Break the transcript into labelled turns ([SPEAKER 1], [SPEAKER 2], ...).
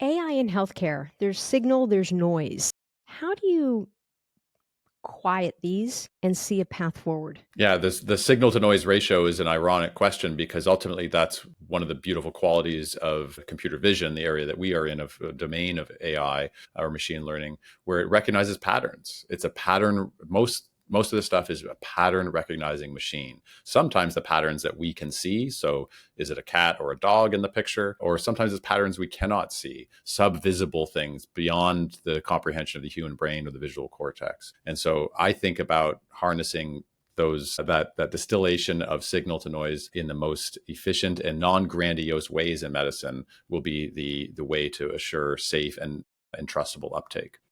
[SPEAKER 1] AI in healthcare, there's signal, there's noise. How do you quiet these and see a path forward?
[SPEAKER 2] Yeah, the signal to noise ratio is an ironic question because ultimately that's one of the beautiful qualities of computer vision, the area that we are in of domain of AI or machine learning, where it recognizes patterns. It's a pattern. Most of the stuff is a pattern recognizing machine. Sometimes the patterns that we can see. So is it a cat or a dog in the picture? Or sometimes it's patterns we cannot see, subvisible things beyond the comprehension of the human brain or the visual cortex. And so I think about harnessing that distillation of signal to noise in the most efficient and non-grandiose ways in medicine will be the way to assure safe and trustable uptake.